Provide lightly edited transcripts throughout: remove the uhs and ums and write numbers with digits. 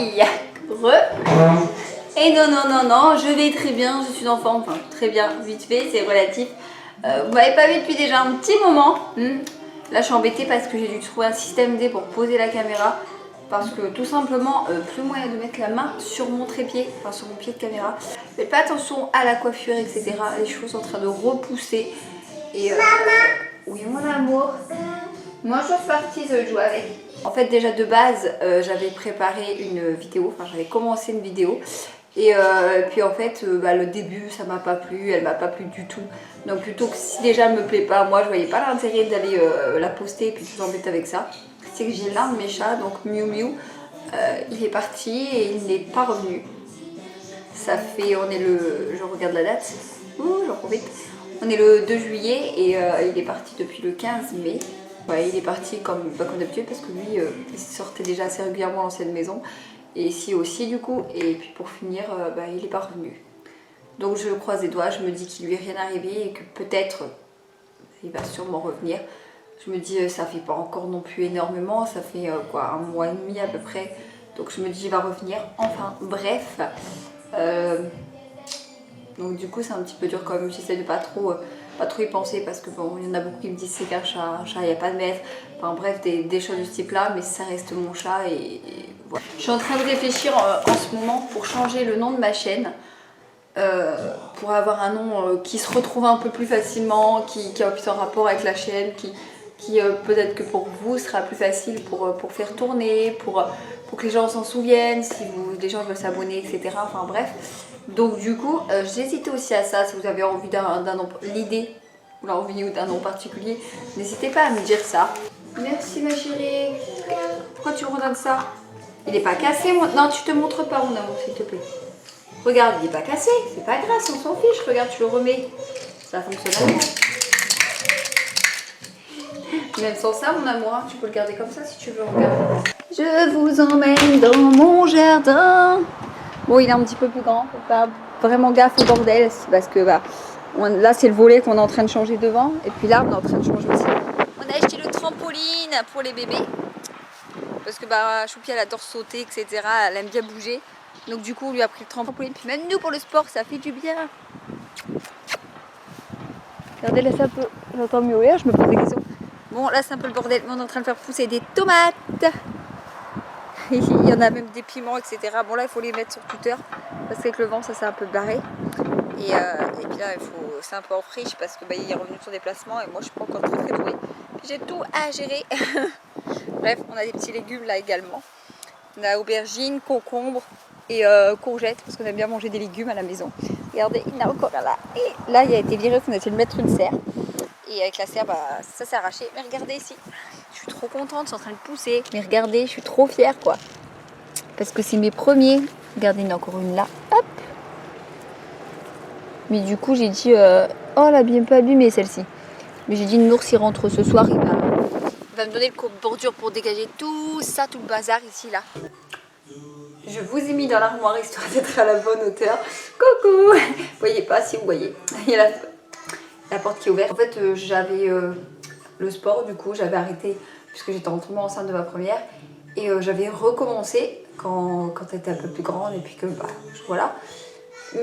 Aïe. Et non, non, non, non, je vais très bien, je suis en forme, enfin très bien, vite fait, c'est relatif. Vous m'avez pas vu depuis déjà un petit moment. Là je suis embêtée parce que j'ai dû trouver un système D pour poser la caméra. Parce que tout simplement, plus moyen de mettre la main sur mon trépied, enfin sur mon pied de caméra. Faites pas attention à la coiffure, etc. Les cheveux sont en train de repousser. Et maman. Oui mon amour. Moi je suis partie jouer avec. En fait déjà de base, j'avais préparé une vidéo, enfin j'avais commencé une vidéo. Et puis en fait, le début ça m'a pas plu, elle m'a pas plu du tout. Donc plutôt que si déjà elle me plaît pas, moi je voyais pas l'intérêt d'aller la poster et puis je vous embête avec ça. C'est que j'ai l'un de mes chats, donc Miu Miu, il est parti et il n'est pas revenu. Ça fait, on est le, je regarde la date, j'en profite. On est le 2 juillet et il est parti depuis le 15 mai. Ouais, il est parti comme d'habitude parce que lui, il sortait déjà assez régulièrement à l'ancienne maison. Et ici aussi du coup, et puis pour finir, il n'est pas revenu. Donc je croise les doigts, je me dis qu'il lui est rien arrivé et que peut-être il va sûrement revenir. Je me dis ça fait pas encore non plus énormément, ça fait un mois et demi à peu près. Donc je me dis il va revenir, enfin bref. Donc du coup c'est un petit peu dur quand même, j'essaie de pas trop y penser parce que bon, il y en a beaucoup qui me disent c'est qu'un chat, il n'y a pas de maître. Enfin bref, des choses de ce type là, mais ça reste mon chat et voilà. Je suis en train de réfléchir en ce moment pour changer le nom de ma chaîne. Pour avoir un nom qui se retrouve un peu plus facilement, qui a plus en rapport avec la chaîne, qui peut-être que pour vous sera plus facile pour faire tourner, pour que les gens s'en souviennent, si les gens veulent s'abonner, etc. Enfin bref. Donc du coup, j'hésitais aussi à ça, si vous avez envie d'un nom, l'idée ou l'envie d'un nom particulier, n'hésitez pas à me dire ça. Merci ma chérie. Pourquoi tu me redonnes ça? Il n'est pas cassé, moi. Non, tu te montres pas mon amour, s'il te plaît. Regarde, il n'est pas cassé, c'est pas grave, on s'en fiche. Regarde, tu le remets. Ça fonctionne bien. Même sans ça, mon amour, hein, tu peux le garder comme ça si tu veux. Regarde. Je vous emmène dans mon jardin. Bon, il est un petit peu plus grand, faut pas vraiment gaffe au bordel parce que là, c'est le volet qu'on est en train de changer devant. Et puis là, on est en train de changer aussi. On a acheté le trampoline pour les bébés parce que Choupi, elle adore sauter, etc. Elle aime bien bouger. Donc du coup on lui a pris le trampoline, puis même nous pour le sport ça fait du bien. Regardez là c'est un peu, j'entends mieux, je me pose des questions. Bon là c'est un peu le bordel, mais on est en train de faire pousser des tomates. Il y en a même des piments, etc. Bon là il faut les mettre sur toute heure parce qu'avec le vent ça s'est un peu barré. Et puis là c'est un peu en friche parce que il est revenu de son déplacement et moi je suis pas encore très douée. Puis j'ai tout à gérer. Bref, on a des petits légumes là également. On a aubergines, concombres et courgettes parce qu'on aime bien manger des légumes à la maison. Regardez, il y en a encore là. Et là il a été viré, on a essayé de mettre une serre. Et avec la serre, ça s'est arraché. Mais regardez ici, je suis trop contente, c'est en train de pousser. Mais regardez, je suis trop fière quoi. Parce que c'est mes premiers. Regardez, il y en a encore une là. Hop. Mais du coup j'ai dit, oh elle a bien pas abîmé celle-ci. Mais j'ai dit, Nours il rentre ce soir, il va me donner le bordure pour dégager tout ça, tout le bazar ici là. Je vous ai mis dans l'armoire histoire d'être à la bonne hauteur. Coucou. Vous voyez pas, si vous voyez. Il y a la porte qui est ouverte. En fait, j'avais le sport, du coup, j'avais arrêté puisque j'étais tombée enceinte de ma première. Et j'avais recommencé quand elle était un peu plus grande et puis que, voilà.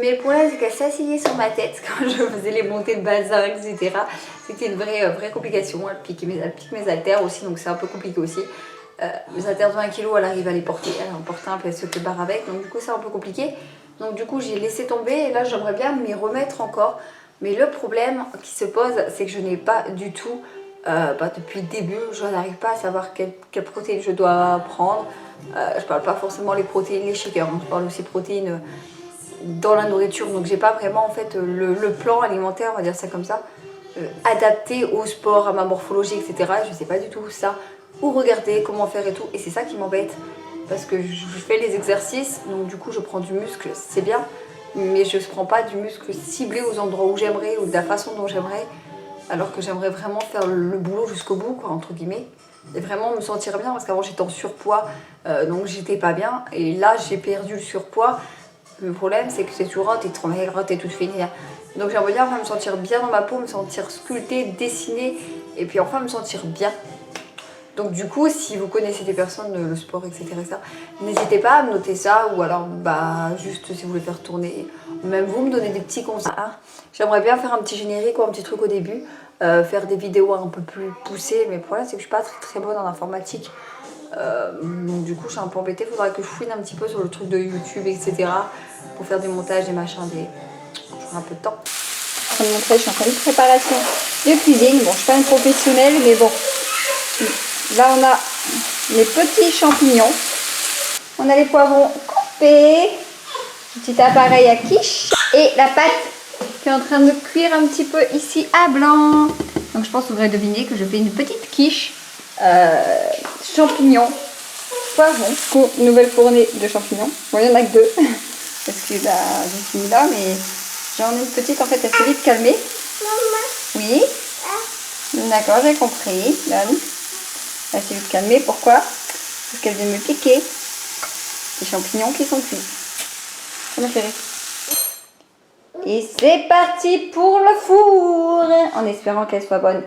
Mais le problème, c'est qu'elle s'asseyait sur ma tête quand je faisais les montées de bazar, etc. C'était une vraie complication. Elle pique mes haltères aussi, donc c'est un peu compliqué aussi. Les haltères de 1 kg, elle arrive à les porter. Elle en porte un, puis elle se fait barre avec. Donc du coup, c'est un peu compliqué. Donc du coup, j'ai laissé tomber. Et là, j'aimerais bien m'y remettre encore. Mais le problème qui se pose, c'est que je n'ai pas du tout, depuis le début, je n'arrive pas à savoir quelles protéines je dois prendre. Je parle pas forcément les protéines, les shakers. Je parle aussi protéines dans la nourriture. Donc j'ai pas vraiment en fait le plan alimentaire, on va dire ça comme ça, adapté au sport, à ma morphologie, etc. Je sais pas du tout ça. Ou regarder comment faire et tout, et c'est ça qui m'embête parce que je fais les exercices, donc du coup je prends du muscle, c'est bien, mais je ne prends pas du muscle ciblé aux endroits où j'aimerais ou de la façon dont j'aimerais, alors que j'aimerais vraiment faire le boulot jusqu'au bout, quoi, entre guillemets, et vraiment me sentir bien parce qu'avant j'étais en surpoids, donc j'étais pas bien, et là j'ai perdu le surpoids. Le problème c'est que c'est toujours t'es trop maigre, t'es toute finie, hein. Donc j'aimerais bien enfin me sentir bien dans ma peau, me sentir sculptée, dessinée, et puis enfin me sentir bien. Donc du coup, si vous connaissez des personnes, le sport, etc., n'hésitez pas à me noter ça, ou alors bah juste si vous voulez faire tourner, même vous me donnez des petits conseils. J'aimerais bien faire un petit générique ou un petit truc au début, faire des vidéos un peu plus poussées, mais le problème c'est que je suis pas très bonne en informatique. Donc du coup je suis un peu embêtée, il faudra que je fouine un petit peu sur le truc de YouTube, etc. pour faire des montages, des machins, j'aurai un peu de temps. En train de montrer, je suis en train de préparation de cuisine. Bon, je suis pas une professionnelle, mais bon. Là, on a les petits champignons. On a les poivrons coupés. Petit appareil à quiche. Et la pâte qui est en train de cuire un petit peu ici à blanc. Donc, je pense que vous aurez deviné que je fais une petite quiche. Champignons, poivrons. Une nouvelle fournée de champignons. Bon, il n'y en a que 2. Parce que bah, je suis là, mais j'en ai une petite. En fait, elle s'est vite calmée. Maman. Oui. D'accord, j'ai compris. Donne. Elle s'est vite calmée, pourquoi? Parce qu'elle vient me piquer les champignons qui sont cuits. C'est ma chérie. Et c'est parti pour le four, en espérant qu'elle soit bonne.